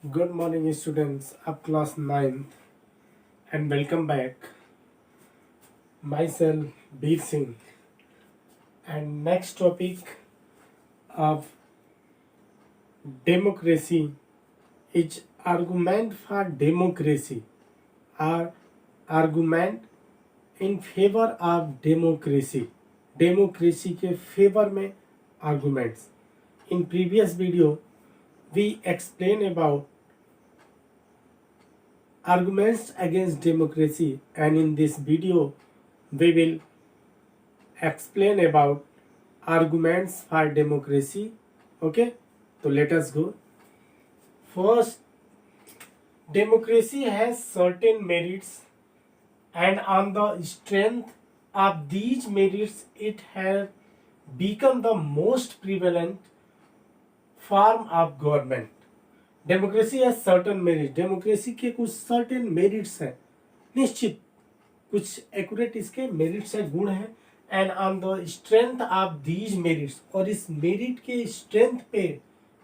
Good morning, students of class 9th, and welcome back. Myself, Beer Singh, and next topic of democracy is argument for democracy or argument in favor of democracy. Democracy के favour में arguments. In previous video, we explain about arguments against democracy, and in this video we will explain about arguments for democracy. Okay, so let us go. First, democracy has certain merits, and on the strength of these merits it has become the most prevalent form of government. Democracy है certain merit, democracy के कुछ certain merits हैं, निश्चित कुछ accurate इसके merits है, गुण है, and on the strength of these merits, और इस मेरिट के स्ट्रेंथ पे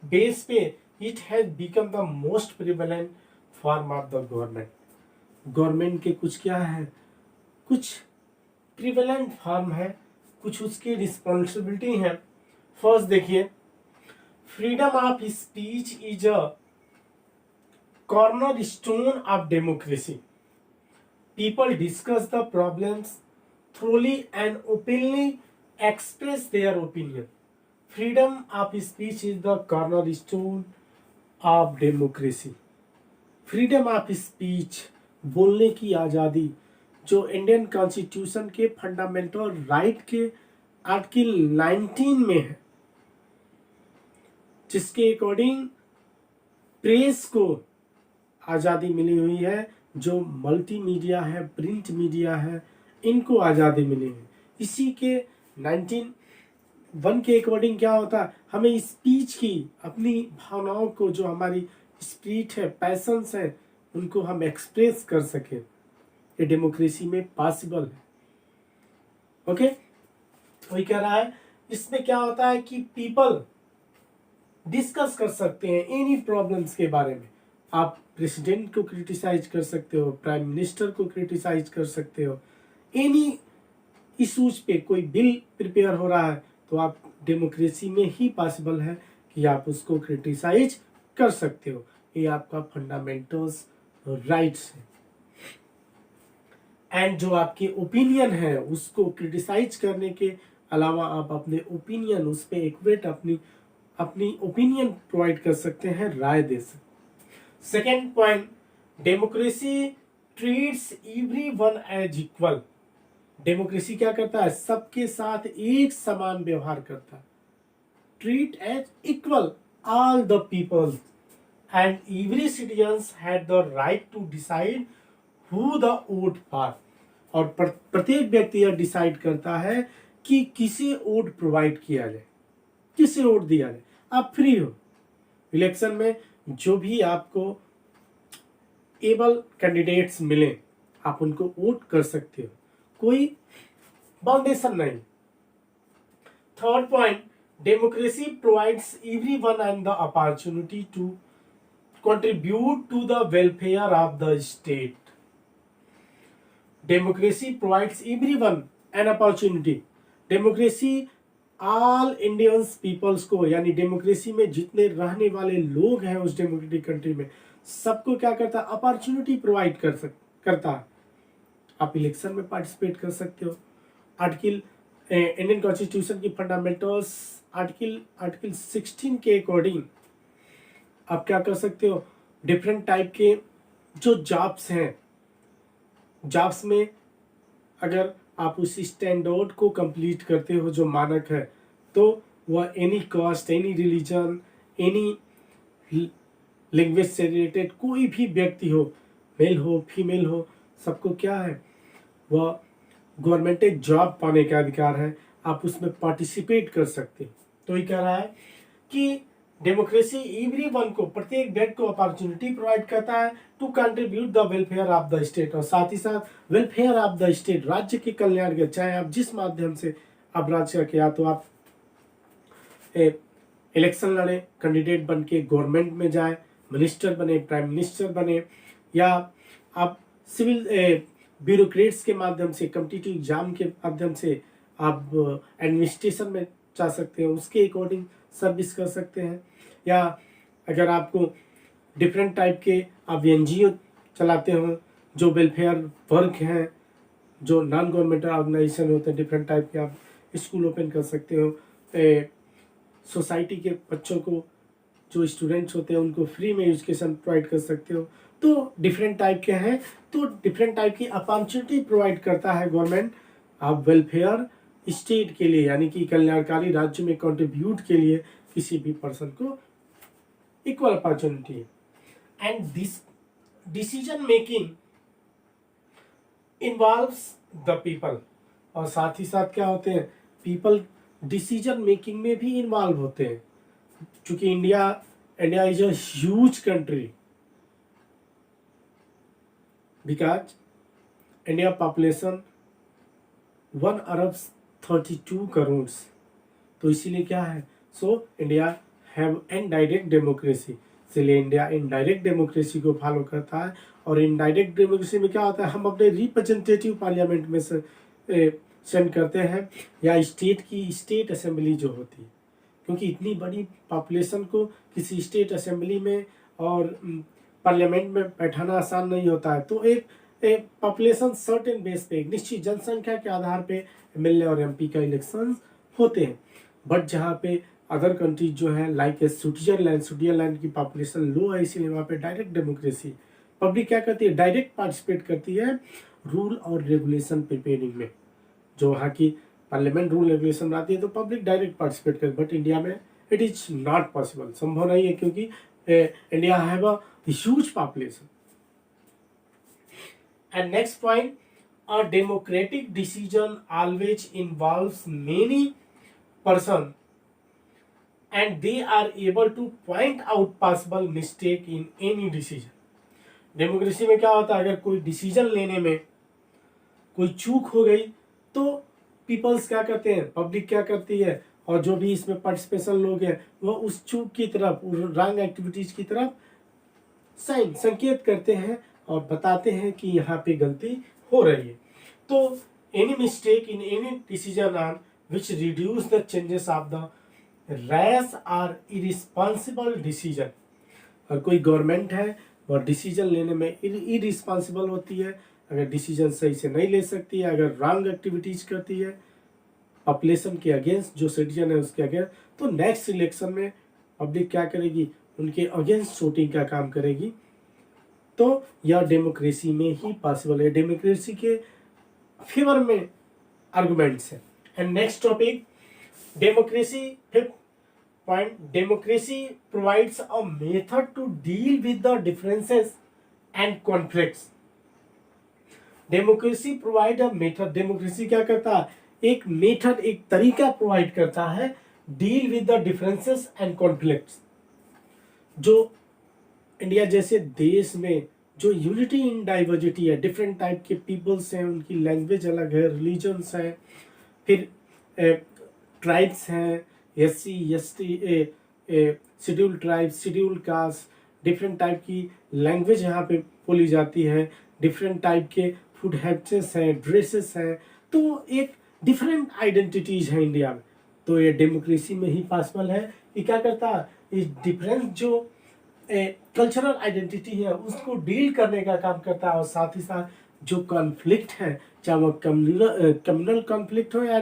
बेस पे it has become the most prevalent form of the government. Government के कुछ क्या है, कुछ प्रिवेलेंट फॉर्म है, कुछ उसकी रिस्पॉन्सिबिलिटी है. फर्स्ट देखिए, freedom of speech is a cornerstone of democracy. People discuss the problems thoroughly and openly express their opinion. Freedom of speech is the cornerstone of democracy. Freedom of speech, बोलने की आज़ादी, जो Indian constitution के fundamental right के article 19 में है, जिसके according press को आज़ादी मिली हुई है, जो मल्टीमीडिया है, प्रिंट मीडिया है, इनको आज़ादी मिली है. इसी के 19(1) के अकॉर्डिंग क्या होता है, हमें स्पीच की, अपनी भावनाओं को, जो हमारी स्पिरिट है, पैशंस है, उनको हम एक्सप्रेस कर सके. ये डेमोक्रेसी में पॉसिबल है. ओके, वही कह रहा है, इसमें क्या होता है कि पीपल डिस्कस कर सकते हैं एनी प्रॉब्लम्स के बारे में. आप प्रेसिडेंट को क्रिटिसाइज कर सकते हो, प्राइम मिनिस्टर को क्रिटिसाइज कर सकते हो, एनी इशूज पे कोई बिल प्रिपेयर हो रहा है तो आप डेमोक्रेसी में ही पॉसिबल है कि आप उसको क्रिटिसाइज कर सकते हो. ये आपका फंडामेंटल्स राइट्स है. एंड जो आपके ओपिनियन है उसको क्रिटिसाइज करने के अलावा आप अपने ओपिनियन, उस पर एक्यूरेट अपनी ओपिनियन प्रोवाइड कर सकते हैं, राय दे सकते. Second point, democracy treats everyone as equal. Democracy क्या करता है, सबके साथ एक समान व्यवहार करता है. Treat as equal all the people and every citizens had the right to decide who the vote for. और प्रत्येक व्यक्ति यह डिसाइड करता है कि किसे वोट प्रोवाइड किया जाए, किसे वोट दिया जाए. आप फ्री हो. इलेक्शन में जो भी आपको एबल कैंडिडेट्स मिले आप उनको वोट कर सकते हो, कोई बाउंडेशन नहीं. Third point, democracy provides everyone and the opportunity to contribute to the welfare of the state. Democracy provides everyone an opportunity. Democracy all Indians peoples को, यानी डेमोक्रेसी में जितने रहने वाले लोग हैं उस डेमोक्रेटिक कंट्री में, सबको क्या करता है, अपॉर्चुनिटी प्रोवाइड करता है. आप इलेक्शन में पार्टिसिपेट कर सकते हो. आर्टिकल इंडियन कॉन्स्टिट्यूशन की फंडामेंटल्स आर्टिकल 16 के अकॉर्डिंग आप क्या कर सकते हो, डिफरेंट टाइप के जो जॉब्स हैं, जॉब्स में अगर आप उस स्टैंडर्ड को कंप्लीट करते हो जो मानक है, तो वह any caste, any religion, any language से रिलेटेड कोई भी व्यक्ति हो, मेल हो फीमेल हो, सबको क्या है, वह गवर्नमेंट जॉब पाने का अधिकार है. आप उसमें पार्टिसिपेट कर सकते हो. तो ये कह रहा है कि डेमोक्रेसी एवरीवन को, प्रत्येक व्यक्ति को अपॉर्चुनिटी प्रोवाइड करता है to contribute the welfare of the state. और साथ ही साथ वेलफेयर ऑफ द स्टेट, राज्य के कल्याण के, चाहे आप जिस माध्यम से आप राज्य का, या तो आप इलेक्शन लड़े, कैंडिडेट बन के गवर्नमेंट में जाए, मिनिस्टर बने, प्राइम मिनिस्टर बने, या आप सिविल ब्यूरोक्रेट्स के माध्यम से, कम्पिटिटिव एग्जाम के माध्यम से आप एडमिनिस्ट्रेशन में जा सकते हैं, उसके अकॉर्डिंग सर्विस कर सकते हैं। या अगर आपको डिफरेंट टाइप के आप एनजीओ चलाते हो, जो वेलफेयर वर्क हैं, जो नॉन गवर्नमेंटल ऑर्गेनाइजेशन होते हैं, डिफरेंट टाइप के, आप स्कूल ओपन कर सकते हो, सोसाइटी के बच्चों को, जो स्टूडेंट्स होते हैं उनको फ्री में एजुकेशन प्रोवाइड कर सकते हो। तो डिफरेंट टाइप के हैं, तो डिफरेंट टाइप की अपॉर्चुनिटी प्रोवाइड करता है गवर्नमेंट आप वेलफेयर स्टेट के लिए, यानी कि कल्याणकारी राज्य में कंट्रीब्यूट के लिए किसी भी पर्सन को इक्वल अपॉर्चुनिटी है। And this decision making involves the people, और साथ ही साथ क्या होते हैं, पीपल डिसीजन मेकिंग में भी इन्वॉल्व होते हैं। क्योंकि India is a huge country, because India population 1 अरब 32 करोड़, तो इसीलिए क्या है, so India have indirect democracy, इसलिए इंडिया इनडायरेक्ट डेमोक्रेसी को फॉलो करता है। और इनडायरेक्ट डेमोक्रेसी में क्या होता है, हम अपने रिप्रेजेंटेटिव पार्लियामेंट में सेंड करते हैं, या स्टेट की स्टेट असेंबली जो होती है, क्योंकि इतनी बड़ी पॉपुलेशन को किसी स्टेट असेंबली में और पार्लियामेंट में बैठाना आसान नहीं होता है। तो एक पॉपुलेशन सर्टेन बेस पे, एक निश्चित जनसंख्या के आधार पे एमएलए और एमपी का इलेक्शन होते हैं। बट जहाँ पे अदर कंट्रीज जो है, लाइक स्विट्जरलैंड की पॉपुलेशन लो है, इसीलिए वहाँ पे डायरेक्ट डेमोक्रेसी, पब्लिक क्या करती है, डायरेक्ट पार्टिसिपेट करती है रूल और रेगुलेशन प्रिपेयरिंग में। जो वहाँ की पार्लियामेंट रूल रेगुलेशन आती है तो पब्लिक डायरेक्ट पार्टिसिपेट करे, बट इंडिया में इट इज नॉट पॉसिबल, संभव नहीं है, क्योंकि India have a huge population. And next point, a democratic decision always involves many person and they are able to point out possible mistake in any decision। Democracy में क्या होता है, अगर कोई डिसीजन लेने में कोई चूक हो गई तो पीपल्स क्या करते हैं, पब्लिक क्या करती है, और जो भी इसमें पार्टिसिपेशन लोग हैं वो उस चूक की तरफ, रॉन्ग एक्टिविटीज की तरफ संकेत करते हैं और बताते हैं कि यहाँ पे गलती हो रही है। तो any mistake in any decision on which reduce the changes of the rash are irresponsible decision. और कोई गवर्नमेंट है और डिसीजन लेने में इरिस्पॉन्सिबल होती है, अगर डिसीजन सही से नहीं ले सकती है, अगर रॉन्ग एक्टिविटीज करती है पॉपुलेशन के अगेंस्ट, जो सिटीजन है उसके अगेंस्ट, तो नेक्स्ट इलेक्शन में पब्लिक क्या करेगी, उनके अगेंस्ट वोटिंग का काम करेगी। तो यह डेमोक्रेसी में ही पॉसिबल है, डेमोक्रेसी के फेवर में आर्गुमेंट्स है। And next topic, democracy, fifth point, democracy provides a method to deal with the differences and conflicts. Democracy provide a method, democracy क्या करता है, एक मेथड, एक तरीका प्रोवाइड करता है deal with the differences and conflicts. जो इंडिया जैसे देश में जो यूनिटी इन डाइवर्सिटी है, डिफरेंट टाइप के पीपल्स हैं, उनकी लैंग्वेज अलग है, रिलीजन्स हैं, फिर ट्राइब्स हैं, SC ST schedule tribes, schedule caste, different type की लैंग्वेज यहाँ पे बोली जाती है, डिफरेंट टाइप के फूड हैबिट्स हैं, ड्रेसेस हैं, तो एक डिफरेंट आइडेंटिटीज है इंडिया में। तो ये डेमोक्रेसी में ही पॉसिबल है। ये क्या करता है, इस डिफरेंट जो कल्चरल आइडेंटिटी है उसको डील करने का काम करता है, और साथ ही साथ जो कॉन्फ्लिक्ट है, चाहे वो कम्युनल कॉन्फ्लिक्ट हो या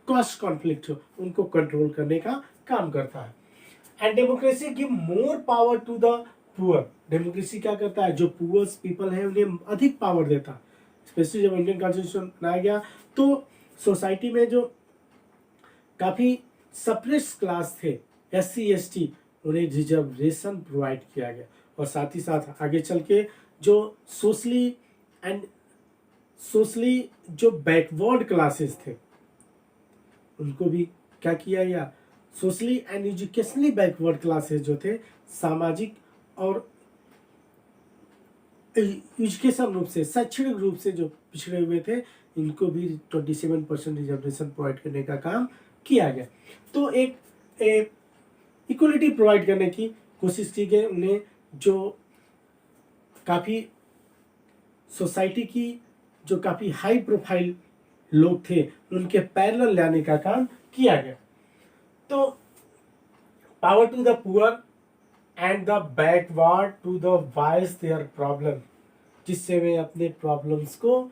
कास्ट कॉन्फ्लिक्ट हो, उनको कंट्रोल करने का काम करता है। And democracy give more power to the poor, democracy क्या करता है, जो पुअर्स पीपल है उन्हें अधिक पावर देता है। स्पेशली जब इंडियन कॉन्स्टिट्यूशन बनाया गया तो सोसाइटी में जो काफी सप्रेस क्लास थे, SC ST, उन्हें रिजर्वेशन प्रोवाइड किया गया, और साथ ही साथ आगे चल के जो सोशली जो बैकवर्ड क्लासेस थे उनको भी क्या किया गया, socially and educationally backward classes जो थे, सामाजिक और एजुकेशन रूप से, शैक्षणिक रूप से जो पिछड़े हुए थे, इनको भी 27% रिजर्वेशन प्रोवाइड करने का काम किया गया। तो एक इक्वलिटी प्रोवाइड करने की कोशिश की गई, उन्हें जो काफ़ी सोसाइटी की जो काफ़ी हाई प्रोफाइल लोग थे उनके पैरेलल लाने का काम किया गया। तो power to the poor and the backward to the wise their problem, जिससे वे अपने प्रॉब्लम्स को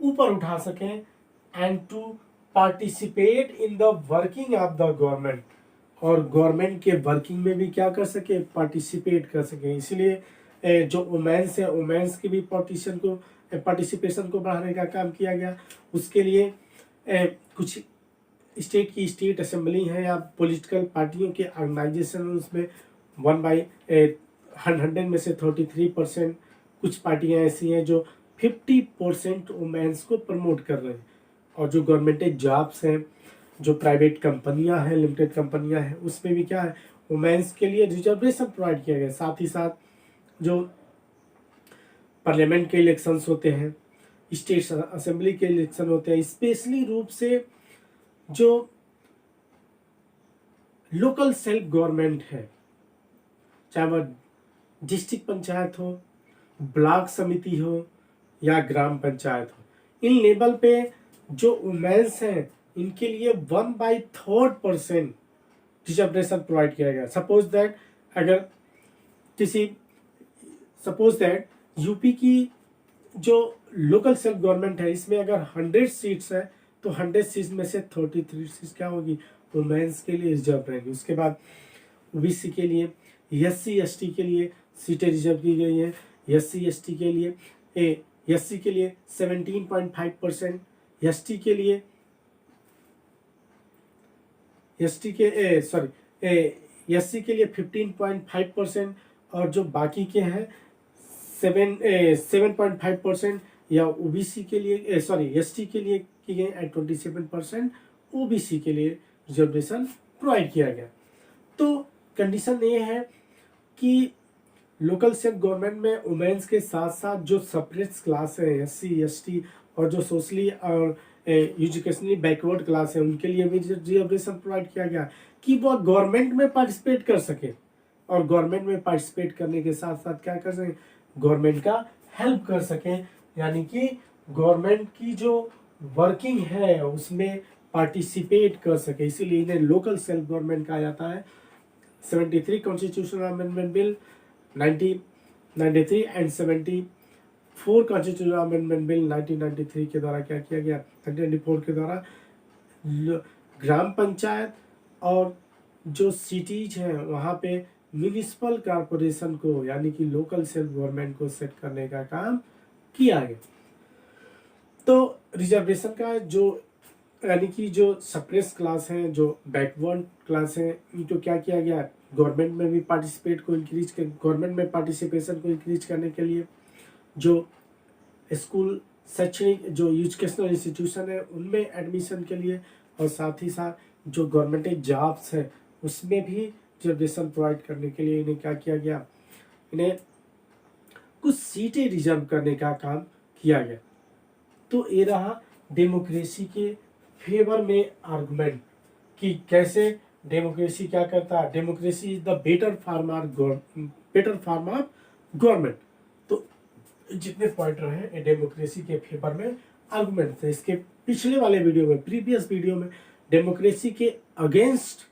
ऊपर उठा सकें and to participate in the working of the government, और गवर्नमेंट के वर्किंग में भी क्या कर सके, पार्टिसिपेट कर सके। इसलिए जो वुमेन्स है, वुमेन्स की भी पार्टिसिपेशन को बढ़ाने का काम किया गया। उसके लिए कुछ स्टेट की स्टेट असेंबली है या पॉलिटिकल पार्टियों के ऑर्गेनाइजेशन, उसमें 1/100 में से 33%, कुछ पार्टियां ऐसी हैं जो 50% वुमेन्स को प्रमोट कर रहे हैं। और जो गवर्नमेंट जॉब्स हैं, जो प्राइवेट कंपनियां हैं, लिमिटेड कंपनियां हैं, उसमें भी क्या है, वुमेन्स के लिए रिजर्वेशन प्रोवाइड किया गया। साथ ही साथ जो पार्लियामेंट के इलेक्शंस होते हैं, स्टेट असेंबली के इलेक्शन होते हैं, स्पेशली रूप से जो लोकल सेल्फ गवर्नमेंट है, चाहे वह डिस्ट्रिक्ट पंचायत हो, ब्लॉक समिति हो या ग्राम पंचायत हो, इन लेवल पे जो वुमेन्स हैं इनके लिए 1/3% रिजर्वेशन प्रोवाइड किया गया। सपोज दैट यूपी की जो लोकल सेल्फ गवर्नमेंट है, इसमें अगर 100 सीट्स है तो 100 सीट्स में से 33 सीट्स क्या होगी, वुमेन्स के लिए रिजर्व रहेंगी। उसके बाद ओबीसी के लिए, एससी एसटी के लिए सीटें रिजर्व की गई हैं। एससी एसटी के लिए 17.5%, एसटी के लिए एससी के लिए 15.5%, और जो बाकी के हैं 7.5%, या ओबीसी के लिए एसटी के लिए की गई 27%, ओबीसी के लिए रिजर्वेशन प्रोवाइड किया गया। तो कंडीशन ये है कि लोकल सेल्फ गवर्नमेंट में वुमेन्स के साथ साथ जो सेपरेट क्लास है, एससी एसटी, और जो सोशली और एजुकेशनली बैकवर्ड क्लास है, उनके लिए भी रिजर्वेशन प्रोवाइड किया गया कि वो गवर्नमेंट में पार्टिसिपेट कर सके। और गवर्नमेंट में पार्टिसिपेट करने के साथ साथ क्या कर सके, गवर्नमेंट का हेल्प कर सके, यानी कि गवर्नमेंट की जो वर्किंग है उसमें पार्टिसिपेट कर सके। इसीलिए इन्हें लोकल सेल्फ गवर्नमेंट कहा जाता है। 73 constitutional amendment bill 1993 and 74 constitutional amendment bill 1993 के द्वारा क्या किया गया, 1994 के द्वारा ग्राम पंचायत और जो सिटीज हैं वहाँ पे म्यूनिसिपल कॉरपोरेशन को, यानी कि लोकल सेल्फ गवर्नमेंट को सेट करने का काम किया गया। तो रिजर्वेशन का जो यानी कि जो सप्रेस क्लास हैं, जो बैकवर्ड क्लास हैं, इनको क्या किया गया, गवर्नमेंट में भी गवर्नमेंट में पार्टिसिपेशन को इंक्रीज करने के लिए जो स्कूल, शैक्षणिक जो एजुकेशनल इंस्टीट्यूशन है उनमें एडमिशन के लिए, और साथ ही साथ जो गवर्नमेंट जॉब्स है उसमें भी रिजर्वेशन प्रोवाइड करने के लिए इन्हें क्या किया गया, इन्हें कुछ सीटें रिजर्व करने का काम किया गया। तो ये रहा डेमोक्रेसी के फेवर में आर्गुमेंट कि कैसे डेमोक्रेसी क्या करता है, democracy is the better form of government. तो जितने पॉइंट रहे डेमोक्रेसी के फेवर में आर्गुमेंट थे। इसके पिछले वाले वीडियो में, प्रीवियस वीडियो में डेमोक्रेसी के अगेंस्ट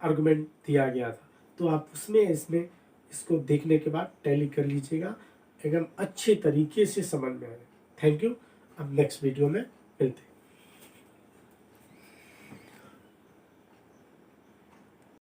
आर्गुमेंट दिया गया था। तो आप इसमें इसको देखने के बाद टैली कर लीजिएगा, एकदम अच्छे तरीके से समझ में आए। Thank you. अब नेक्स्ट वीडियो में मिलते हैं।